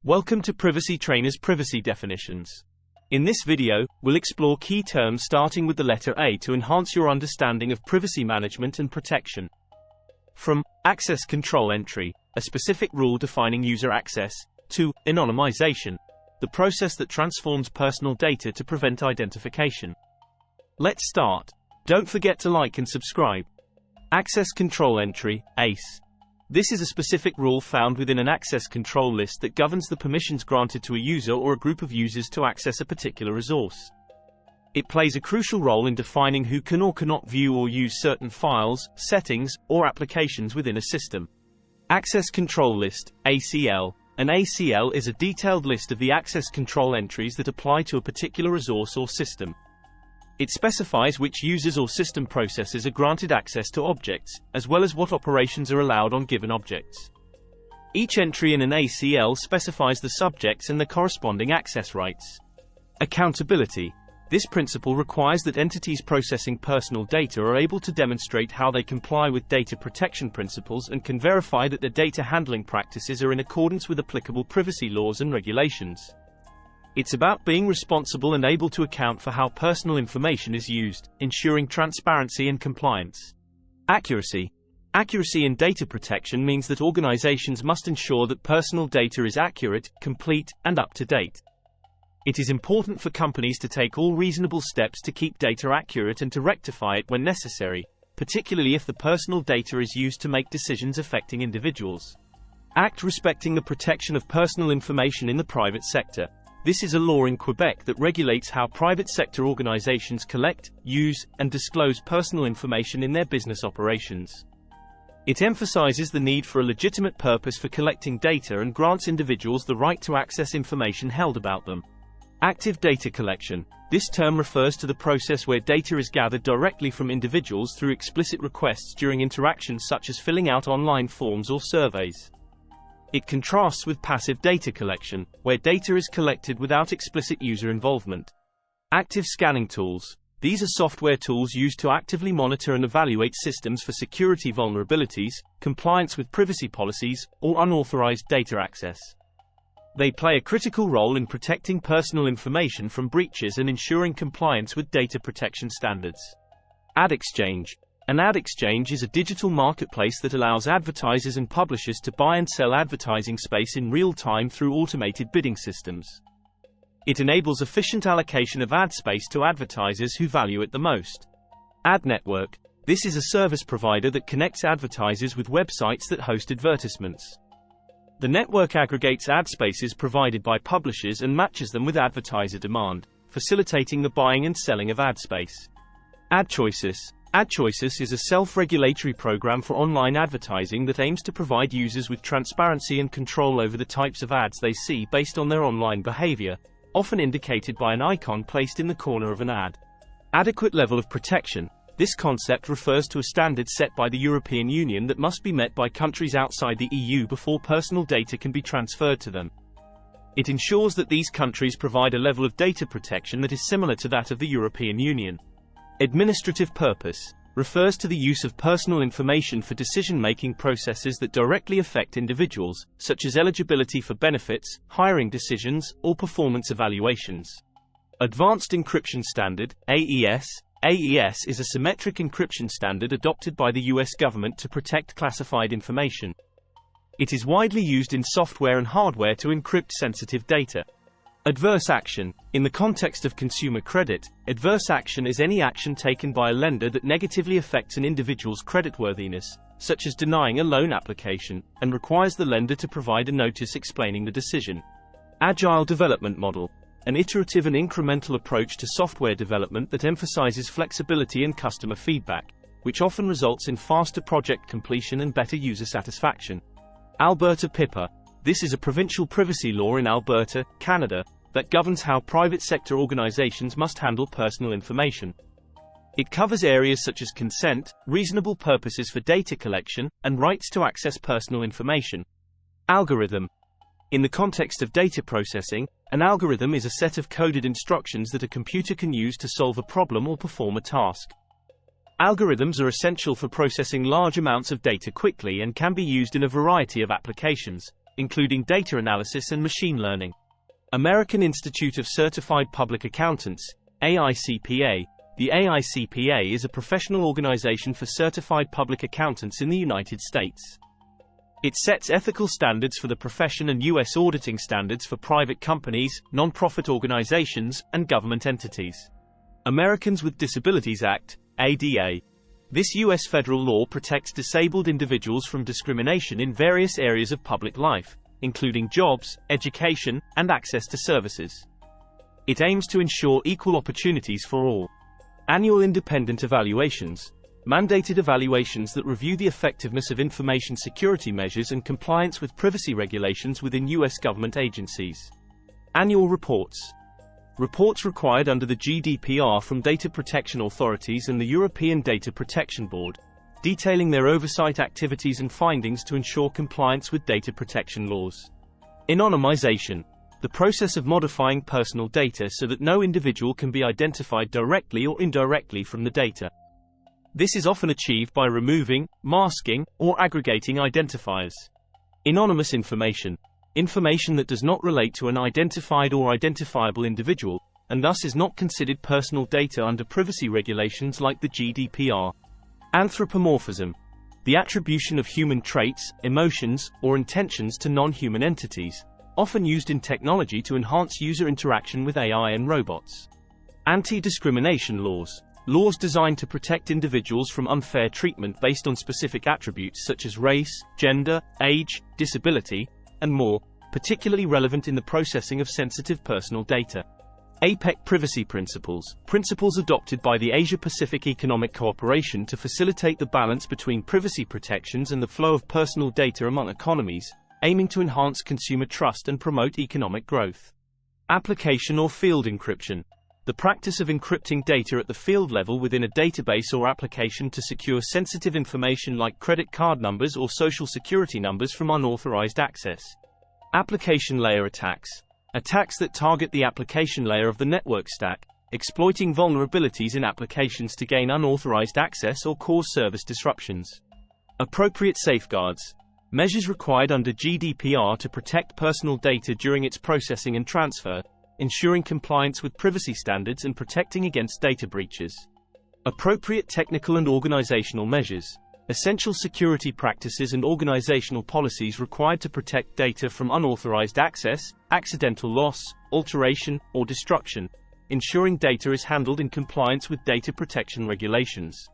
Welcome to Privacy Trainer's Privacy Definitions. In this video, we'll explore key terms starting with the letter A to enhance your understanding of privacy management and protection. From access control entry, a specific rule defining user access, to anonymization, the process that transforms personal data to prevent identification. Let's start. Don't forget to like and subscribe. Access control entry, ACE. This is a specific rule found within an access control list that governs the permissions granted to a user or a group of users to access a particular resource. It plays a crucial role in defining who can or cannot view or use certain files, settings, or applications within a system. Access Control List, ACL. An ACL is a detailed list of the access control entries that apply to a particular resource or system. It specifies which users or system processes are granted access to objects, as well as what operations are allowed on given objects. Each entry in an ACL specifies the subjects and the corresponding access rights. Accountability. This principle requires that entities processing personal data are able to demonstrate how they comply with data protection principles and can verify that their data handling practices are in accordance with applicable privacy laws and regulations. It's about being responsible and able to account for how personal information is used, ensuring transparency and compliance. Accuracy. Accuracy in data protection means that organizations must ensure that personal data is accurate, complete, and up to date. It is important for companies to take all reasonable steps to keep data accurate and to rectify it when necessary, particularly if the personal data is used to make decisions affecting individuals. Act respecting the protection of personal information in the private sector. This is a law in Quebec that regulates how private sector organizations collect, use, and disclose personal information in their business operations. It emphasizes the need for a legitimate purpose for collecting data and grants individuals the right to access information held about them. Active data collection. This term refers to the process where data is gathered directly from individuals through explicit requests during interactions such as filling out online forms or surveys. It contrasts with passive data collection, where data is collected without explicit user involvement. Active scanning tools. These are software tools used to actively monitor and evaluate systems for security vulnerabilities, compliance with privacy policies, or unauthorized data access. They play a critical role in protecting personal information from breaches and ensuring compliance with data protection standards. Ad exchange. An ad exchange is a digital marketplace that allows advertisers and publishers to buy and sell advertising space in real time through automated bidding systems. It enables efficient allocation of ad space to advertisers who value it the most. Ad network. This is a service provider that connects advertisers with websites that host advertisements. The network aggregates ad spaces provided by publishers and matches them with advertiser demand, facilitating the buying and selling of ad space. Ad choices. Ad Choices is a self-regulatory program for online advertising that aims to provide users with transparency and control over the types of ads they see based on their online behavior, often indicated by an icon placed in the corner of an ad. Adequate level of protection. This concept refers to a standard set by the European Union that must be met by countries outside the EU before personal data can be transferred to them. It ensures that these countries provide a level of data protection that is similar to that of the European Union. Administrative purpose refers to the use of personal information for decision-making processes that directly affect individuals, such as eligibility for benefits, hiring decisions, or performance evaluations. Advanced Encryption Standard, AES. AES is a symmetric encryption standard adopted by the US government to protect classified information. It is widely used in software and hardware to encrypt sensitive data. Adverse action. In the context of consumer credit, adverse action is any action taken by a lender that negatively affects an individual's creditworthiness, such as denying a loan application, and requires the lender to provide a notice explaining the decision. Agile development model. An iterative and incremental approach to software development that emphasizes flexibility and customer feedback, which often results in faster project completion and better user satisfaction. Alberta PIPA. This is a provincial privacy law in Alberta, Canada, that governs how private sector organizations must handle personal information. It covers areas such as consent, reasonable purposes for data collection, and rights to access personal information. Algorithm. In the context of data processing, an algorithm is a set of coded instructions that a computer can use to solve a problem or perform a task. Algorithms are essential for processing large amounts of data quickly and can be used in a variety of applications, including data analysis and machine learning. American Institute of Certified Public Accountants, AICPA. The AICPA is a professional organization for certified public accountants in the United States. It sets ethical standards for the profession and U.S. auditing standards for private companies, non-profit organizations, and government entities. Americans with Disabilities Act, ADA. This U.S. federal law protects disabled individuals from discrimination in various areas of public life, including jobs, education, and access to services. It aims to ensure equal opportunities for all. Annual independent evaluations. Mandated evaluations that review the effectiveness of information security measures and compliance with privacy regulations within U.S. government agencies. Annual reports. Reports required under the GDPR from data protection authorities and the European Data Protection Board, detailing their oversight activities and findings to ensure compliance with data protection laws. Anonymization. The process of modifying personal data so that no individual can be identified directly or indirectly from the data. This is often achieved by removing, masking, or aggregating identifiers. Anonymous information. Information that does not relate to an identified or identifiable individual, and thus is not considered personal data under privacy regulations like the GDPR. Anthropomorphism. The attribution of human traits, emotions, or intentions to non-human entities, often used in technology to enhance user interaction with AI and robots. Anti-discrimination laws. Laws designed to protect individuals from unfair treatment based on specific attributes such as race, gender, age, disability, and more, particularly relevant in the processing of sensitive personal data. APEC privacy principles. Principles adopted by the Asia-Pacific Economic Cooperation to facilitate the balance between privacy protections and the flow of personal data among economies, aiming to enhance consumer trust and promote economic growth. Application or field encryption. The practice of encrypting data at the field level within a database or application to secure sensitive information like credit card numbers or social security numbers from unauthorized access. Application layer attacks. Attacks that target the application layer of the network stack, exploiting vulnerabilities in applications to gain unauthorized access or cause service disruptions. Appropriate safeguards. Measures required under GDPR to protect personal data during its processing and transfer, ensuring compliance with privacy standards and protecting against data breaches. Appropriate technical and organizational measures. Essential security practices and organizational policies required to protect data from unauthorized access, accidental loss, alteration, or destruction, ensuring data is handled in compliance with data protection regulations.